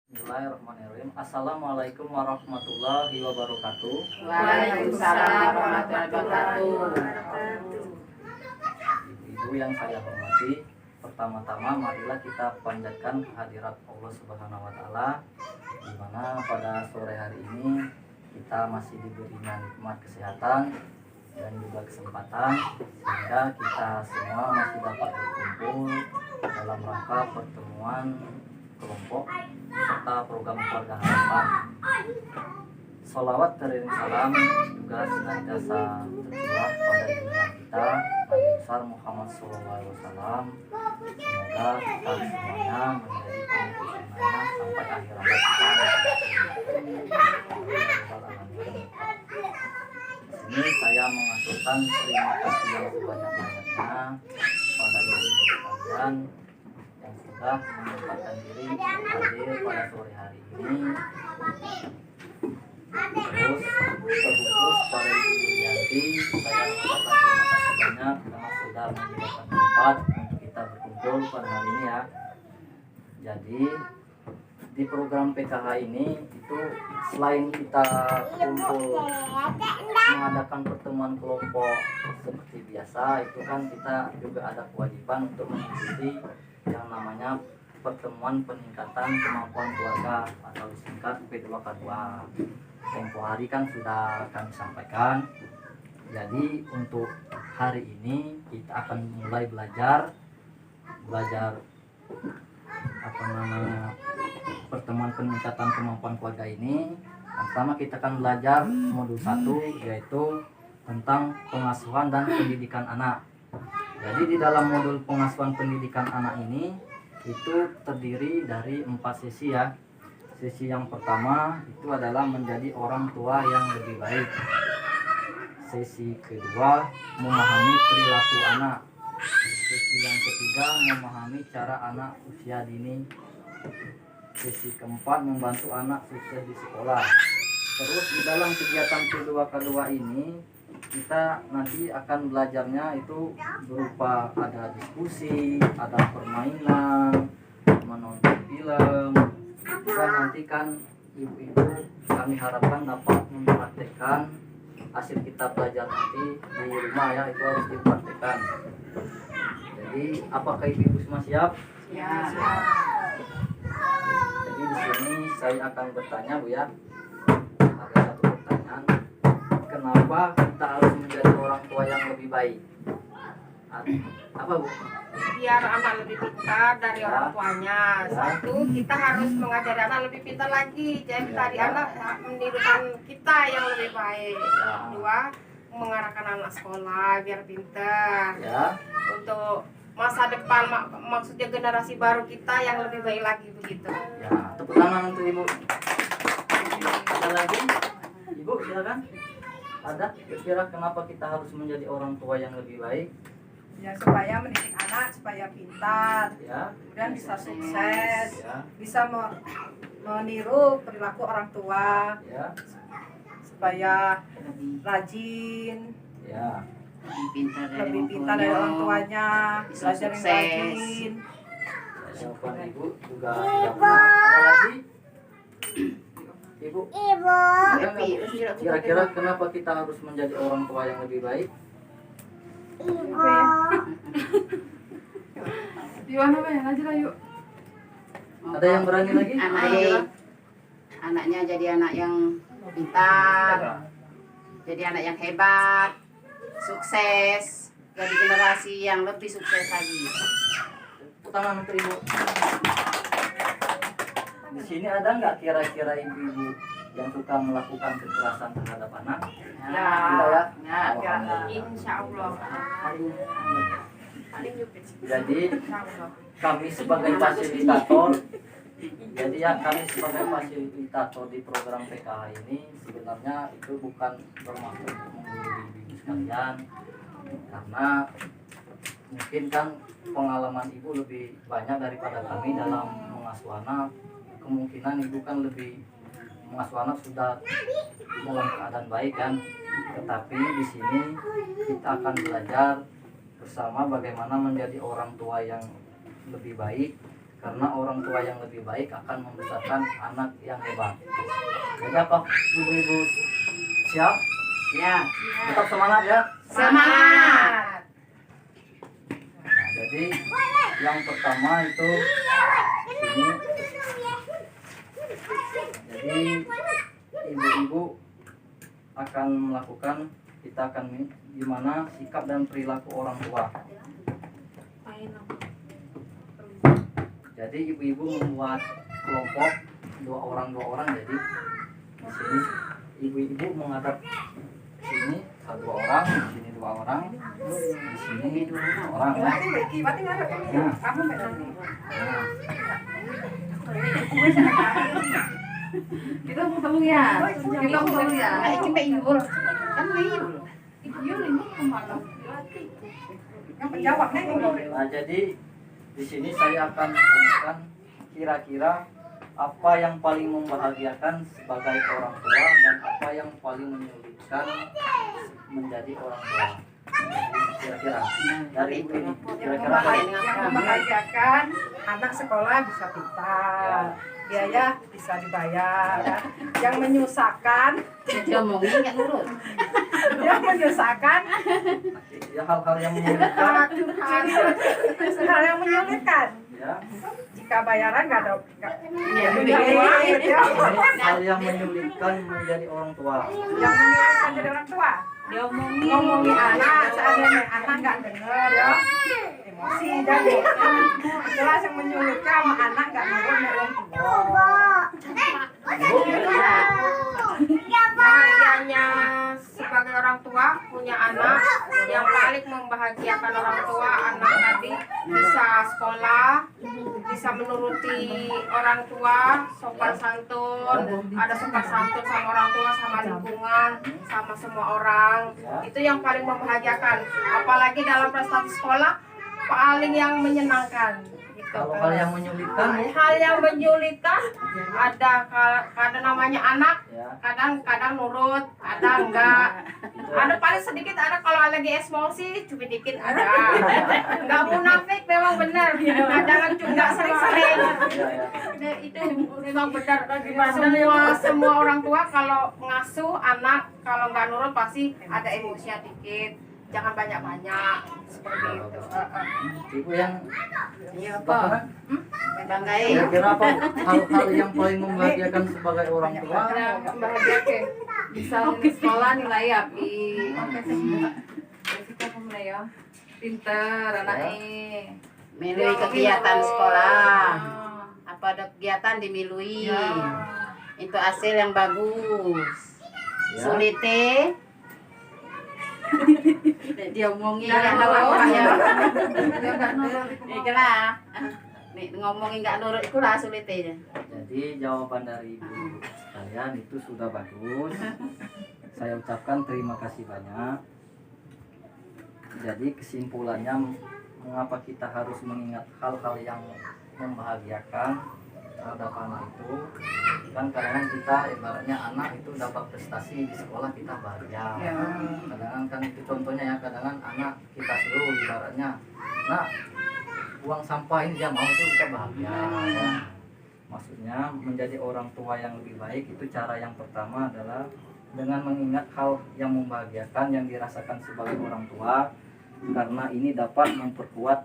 Bismillahirrahmanirrahim. Assalamualaikum warahmatullahi wabarakatuh. Waalaikumsalam warahmatullahi wabarakatuh. Ibu yang saya hormati, pertama-tama marilah kita panjatkan kehadirat Allah Subhanahu wa taala, di mana pada sore hari ini kita masih diberi nikmat kesehatan dan juga kesempatan sehingga kita semua masih dapat berkumpul dalam rangka pertemuan kelompok serta program keluarga harapan. Sholawat teriring salam juga senantiasa tercurah pada junjungan kita Nabi besar Muhammad SAW. Semoga kita semuanya menjadi pengikut sunnahnya sampai akhir hayat kita. Di sini saya mengaturkan terima kasih yang sebanyak-banyaknya pada ibu-ibu sekalian yang sudah menyempatkan diri hadir pada sore hari ini. Terus terkhusus pada Ibu Yanti, saya mengucapkan terima kasih banyak karena sudah menyediakan tempat untuk kita berkumpul pada hari ini ya. Jadi di program PKH ini itu selain kita kumpul mengadakan pertemuan kelompok seperti biasa, itu kan kita juga ada kewajiban untuk mengikuti yang namanya pertemuan peningkatan kemampuan keluarga atau disingkat P2K2. Tempo hari kan sudah kami sampaikan. Jadi untuk hari ini kita akan mulai belajar pertemuan peningkatan kemampuan keluarga ini. Yang pertama kita akan belajar modul 1, yaitu tentang pengasuhan dan pendidikan anak. Jadi di dalam modul pengasuhan pendidikan anak ini itu terdiri dari 4 sesi ya. Sesi yang pertama itu adalah menjadi orang tua yang lebih baik. Sesi kedua memahami perilaku anak. Sesi yang ketiga memahami cara anak usia dini. Sesi keempat membantu anak sukses di sekolah. Terus di dalam kegiatan P2K2 ini kita nanti akan belajarnya itu berupa ada diskusi, ada permainan, menonton film. Dan nanti kan ibu-ibu kami harapkan dapat mempraktekkan hasil kita belajar nanti di rumah ya, itu harus dipraktekkan. Jadi apakah ibu-ibu semua siap? Siap. Jadi di sini saya akan bertanya Bu ya. Ada satu pertanyaan. Kenapa kita harus menjadi orang tua yang lebih baik? Apa Bu? Biar anak lebih pintar dari orang tuanya. Satu, kita harus mengajari anak lebih pintar lagi. Jadi tadi anak menirukan kita yang lebih baik. Dua, mengarahkan anak sekolah biar pintar. Untuk masa depan, maksudnya generasi baru kita yang lebih baik lagi begitu. Ya, tepuk tangan untuk Ibu. Ada lagi? Ibu silakan. Ada kira-kira kenapa kita harus menjadi orang tua yang lebih baik? Ya, supaya mendidik anak supaya pintar, Ya. kemudian bisa sukses, Ya. bisa meniru perilaku orang tua, Ya. supaya rajin, Ya. lebih pintar dari orang tuanya, Bisa belajar yang sukses. rajin. Jawaban Ibu juga ada lagi? Ibu. Ada nggak, Bu? Kira-kira kenapa kita harus menjadi orang tua yang lebih baik? Ada yang berani lagi? Anaknya jadi anak yang pintar, jadi anak yang hebat, sukses, jadi generasi yang lebih sukses lagi. Tepuk tangan untuk Ibu. Di sini ada nggak kira-kira ibu-ibu yang suka melakukan kekerasan terhadap anak? Tidak ya? Insya Allah. Jadi kami sebagai fasilitator, kami sebagai fasilitator di program PKH ini sebenarnya itu bukan bermaksud untuk menggurui ibu sekalian, karena mungkin kan pengalaman ibu lebih banyak daripada kami dalam mengasuh anak. Kemungkinan ibu kan lebih mengasuh anak sudah dalam keadaan baik kan, tetapi di sini kita akan belajar bersama bagaimana menjadi orang tua yang lebih baik karena orang tua yang lebih baik akan membesarkan anak yang hebat. Jadi apa ibu-ibu siap? Ya. Tetap semangat ya. Semangat. Nah, jadi yang pertama itu ini. Jadi ibu-ibu akan melakukan, kita akan gimana sikap dan perilaku orang tua. Jadi ibu-ibu membuat kelompok dua orang. Jadi di sini ibu-ibu menghadap sini dua orang, di sini dua orang, di sini dua orang. Ya. Nah. Kamu nanti. Nah. Kita mau tolong ya. Kita mau tolong ya. Nah, ini Mbak Yul. Kan Mbak Yul. Ini kemana? Yang penjawab nih. Nah, jadi di sini saya akan menanyakan kira-kira apa yang paling membahagiakan sebagai orang tua dan apa yang paling menyulitkan menjadi orang tua. Jadi, kira-kira dari ibu ini kira-kira apa? Yang membahagiakan anak sekolah bisa pintar, biaya bisa dibayar. Kan? Yang menyusahkan, Dia ngomongin nggak nurut. yang menyusahkan, Ya hal-hal yang menyulitkan hal yang menyulitkan. ya. Jika bayaran nggak ada, Iya, duit, Ini ya. hal yang menyulitkan menjadi orang tua. Yang menyulitkan jadi orang tua. Ngomongin anak, seandainya anak nggak denger ya, emosi jadi. Jelas yang menyulitkan sama anak nggak nurut sama orang tua. Bahagianya sebagai orang tua punya anak, yang paling membahagiakan orang tua, anak nanti bisa sekolah, bisa menuruti orang tua, sopan santun, ada sopan santun sama orang tua, sama lingkungan, sama semua orang. Itu yang paling membahagiakan. Apalagi dalam prestasi sekolah paling yang menyenangkan. Gitu. Kalau hal yang menyulitkan Hal yang menyulitkan ada kadang namanya anak, ya. kadang nurut, kadang enggak. Ada paling sedikit, ada kalau lagi emosi cuma dikit ada. Enggak munafik, memang benar. Kadang enggak sering-sering. Nah, itu memang benar. Semua orang tua kalau ngasuh anak, kalau nggak nurut pasti ada emosi dikit. Jangan banyak-banyak seperti itu. Ibu yang Iya apa? Banggain. kira-kira apa hal-hal yang paling membahagiakan sebagai orang tua? Membahagiakan. Bisa di sekolah nilai api. Kita mulai ya. Pinter anaknya. Milui kegiatan sekolah. Apa ada kegiatan dimilui. Itu hasil yang bagus. Ya. Sulite. Dia ngomongin Jangan nggak nurut ngomong, ya. ya. Itulah. Nih ngomongin nggak nurut itulah sulite. Jadi jawaban dari ibu sekalian itu sudah bagus. Saya ucapkan terima kasih banyak. Jadi kesimpulannya, mengapa kita harus mengingat hal-hal yang membahagiakan terhadap anak itu, kan kadang kita ibaratnya anak itu dapat prestasi di sekolah kita bahagia. Kadang kan itu contohnya ya, kadang anak kita suruh ibaratnya, nah buang sampah ini dia mau, itu kita bahagia ya. Maksudnya menjadi orang tua yang lebih baik itu cara yang pertama adalah dengan mengingat hal yang membahagiakan yang dirasakan sebagai orang tua, karena ini dapat memperkuat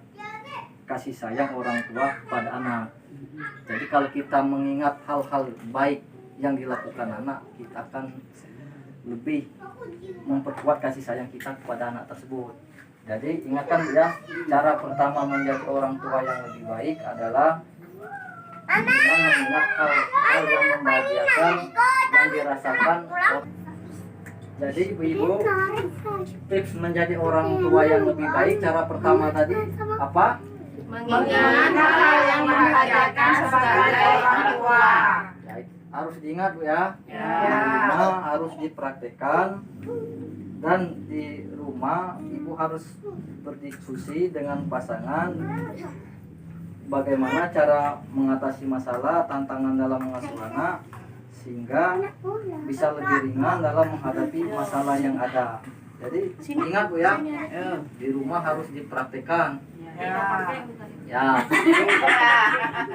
kasih sayang orang tua pada anak. Jadi kalau kita mengingat hal-hal baik yang dilakukan anak, kita akan lebih memperkuat kasih sayang kita kepada anak tersebut. Jadi ingatkan ya, cara pertama menjadi orang tua yang lebih baik adalah dengan mengingat hal yang membahagiakan yang dirasakan. Jadi ibu-ibu, tips menjadi orang tua yang lebih baik, cara pertama tadi apa? Mengingat hal yang membahagiakan sebagai orang tua. Ya, harus diingat Bu ya. Ya. Di rumah harus dipraktekkan, dan di rumah ibu harus berdiskusi dengan pasangan bagaimana cara mengatasi masalah tantangan dalam mengasuh anak sehingga bisa lebih ringan dalam menghadapi masalah yang ada. Jadi ingat Bu ya, di rumah harus dipraktekkan. Ya. Ya, Pintar.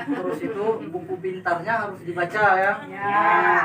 terus itu buku pintarnya harus dibaca ya. Ya.